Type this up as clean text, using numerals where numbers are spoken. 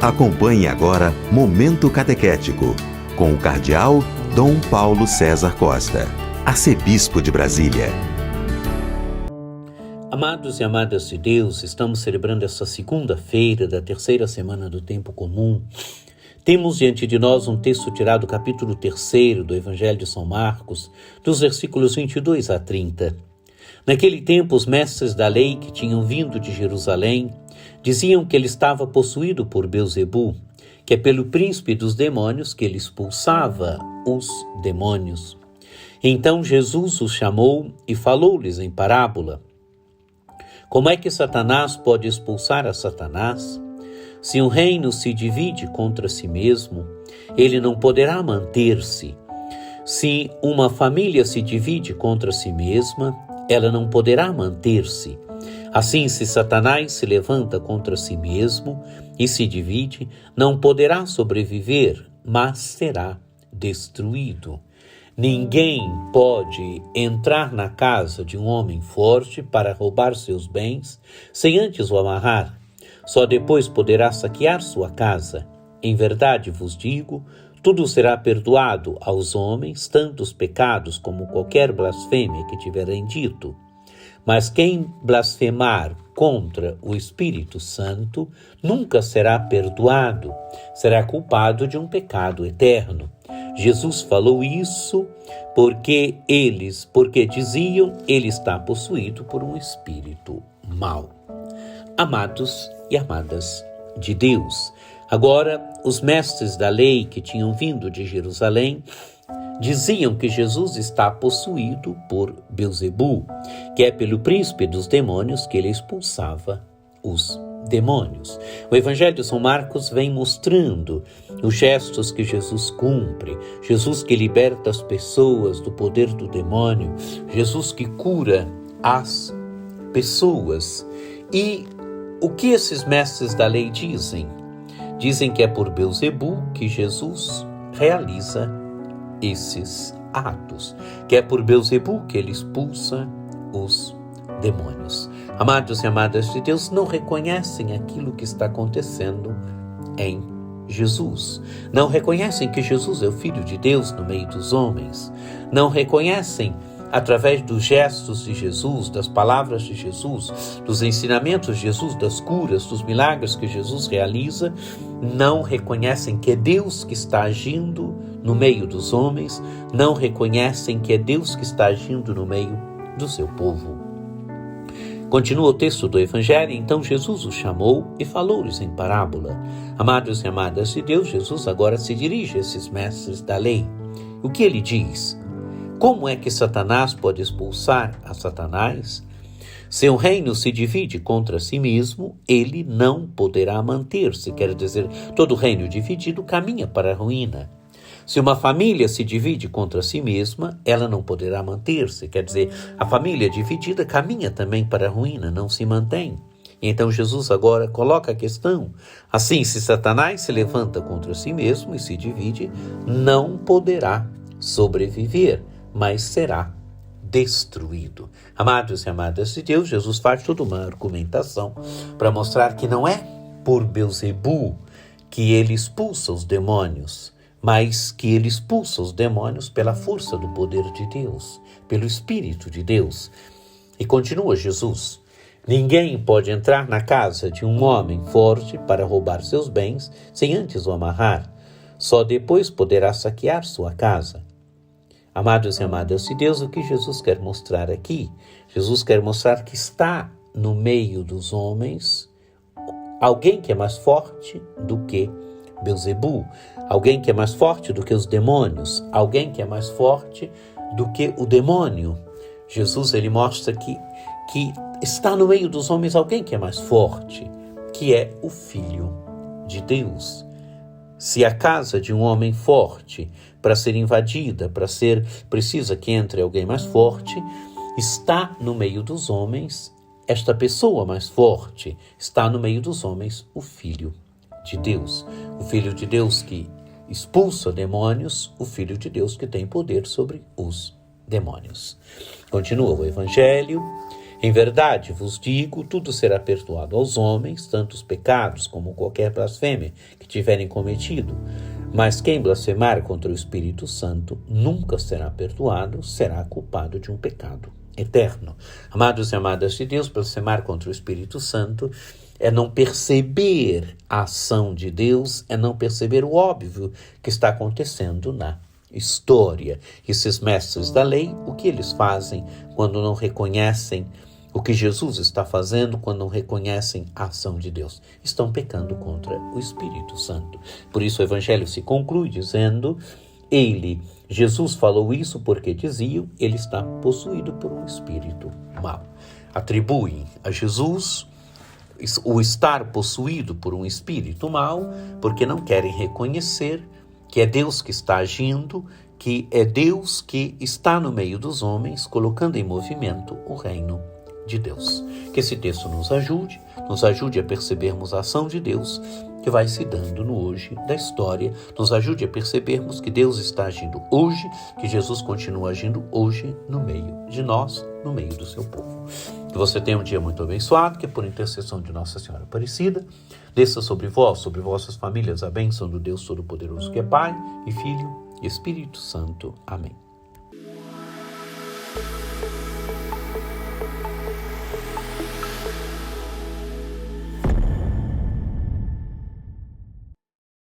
Acompanhe agora Momento Catequético, com o Cardeal Dom Paulo César Costa, arcebispo de Brasília. Amados e amadas de Deus, estamos celebrando esta segunda-feira da terceira semana do Tempo Comum. Temos diante de nós um texto tirado do capítulo 3 do Evangelho de São Marcos, dos versículos 22 a 30. Naquele tempo, os mestres da lei que tinham vindo de Jerusalém diziam que ele estava possuído por Belzebu, que é pelo príncipe dos demônios que ele expulsava os demônios. Então Jesus os chamou e falou-lhes em parábola. Como é que Satanás pode expulsar a Satanás? Se um reino se divide contra si mesmo, ele não poderá manter-se. Se uma família se divide contra si mesma, ela não poderá manter-se. Assim, se Satanás se levanta contra si mesmo e se divide, não poderá sobreviver, mas será destruído. Ninguém pode entrar na casa de um homem forte para roubar seus bens sem antes o amarrar. Só depois poderá saquear sua casa. Em verdade vos digo, tudo será perdoado aos homens, tanto os pecados como qualquer blasfêmia que tiverem dito. Mas quem blasfemar contra o Espírito Santo nunca será perdoado, será culpado de um pecado eterno. Jesus falou isso porque diziam, ele está possuído por um espírito mau. Amados e amadas de Deus, agora os mestres da lei que tinham vindo de Jerusalém diziam que Jesus está possuído por Belzebu, que é pelo príncipe dos demônios que ele expulsava os demônios. O Evangelho de São Marcos vem mostrando os gestos que Jesus cumpre, Jesus que liberta as pessoas do poder do demônio, Jesus que cura as pessoas. E o que esses mestres da lei dizem? Dizem que é por Belzebu que Jesus realiza esses atos, que é por Belzebu que ele expulsa os demônios. Amados e amadas de Deus, não reconhecem aquilo que está acontecendo em Jesus. Não reconhecem que Jesus é o Filho de Deus no meio dos homens. Não reconhecem, através dos gestos de Jesus, das palavras de Jesus, dos ensinamentos de Jesus, das curas, dos milagres que Jesus realiza, não reconhecem que é Deus que está agindo no meio dos homens, não reconhecem que é Deus que está agindo no meio do seu povo. Continua o texto do Evangelho. Então Jesus os chamou e falou-lhes em parábola. Amados e amadas de Deus, Jesus agora se dirige a esses mestres da lei. O que ele diz? Como é que Satanás pode expulsar a Satanás? Se um reino se divide contra si mesmo, ele não poderá manter-se. Quer dizer, todo reino dividido caminha para a ruína. Se uma família se divide contra si mesma, ela não poderá manter-se. Quer dizer, a família dividida caminha também para a ruína, não se mantém. Então Jesus agora coloca a questão. Assim, se Satanás se levanta contra si mesmo e se divide, não poderá sobreviver, mas será destruído. Amados e amadas de Deus, Jesus faz toda uma argumentação para mostrar que não é por Belzebu que ele expulsa os demônios, mas que ele expulsa os demônios pela força do poder de Deus, pelo Espírito de Deus. E continua Jesus: ninguém pode entrar na casa de um homem forte para roubar seus bens sem antes o amarrar. Só depois poderá saquear sua casa. Amados e amadas de Deus, o que Jesus quer mostrar aqui? Jesus quer mostrar que está no meio dos homens alguém que é mais forte do que Belzebu, alguém que é mais forte do que os demônios, alguém que é mais forte do que o demônio. Jesus, ele mostra que está no meio dos homens alguém que é mais forte, que é o Filho de Deus. Se a casa de um homem forte, para ser invadida, precisa que entre alguém mais forte, está no meio dos homens, esta pessoa mais forte, está no meio dos homens o Filho de Deus. O Filho de Deus que expulsa demônios, o Filho de Deus que tem poder sobre os demônios. Continua o Evangelho. Em verdade vos digo, tudo será perdoado aos homens, tanto os pecados como qualquer blasfêmia que tiverem cometido. Mas quem blasfemar contra o Espírito Santo nunca será perdoado, será culpado de um pecado eterno. Amados e amadas de Deus, blasfemar contra o Espírito Santo é não perceber a ação de Deus, é não perceber o óbvio que está acontecendo na história. Esses mestres da lei, o que eles fazem quando não reconhecem o que Jesus está fazendo, quando não reconhecem a ação de Deus? Estão pecando contra o Espírito Santo. Por isso o Evangelho se conclui dizendo, Jesus falou isso porque diziam, ele está possuído por um espírito mau. Atribuem a Jesus o estar possuído por um espírito mau, porque não querem reconhecer que é Deus que está agindo, que é Deus que está no meio dos homens, colocando em movimento o reino de Deus. Que esse texto nos ajude a percebermos a ação de Deus que vai se dando no hoje da história, nos ajude a percebermos que Deus está agindo hoje, que Jesus continua agindo hoje no meio de nós, no meio do seu povo. Que você tenha um dia muito abençoado, que por intercessão de Nossa Senhora Aparecida, desça sobre vós, sobre vossas famílias, a bênção do Deus Todo-Poderoso, que é Pai e Filho e Espírito Santo. Amém.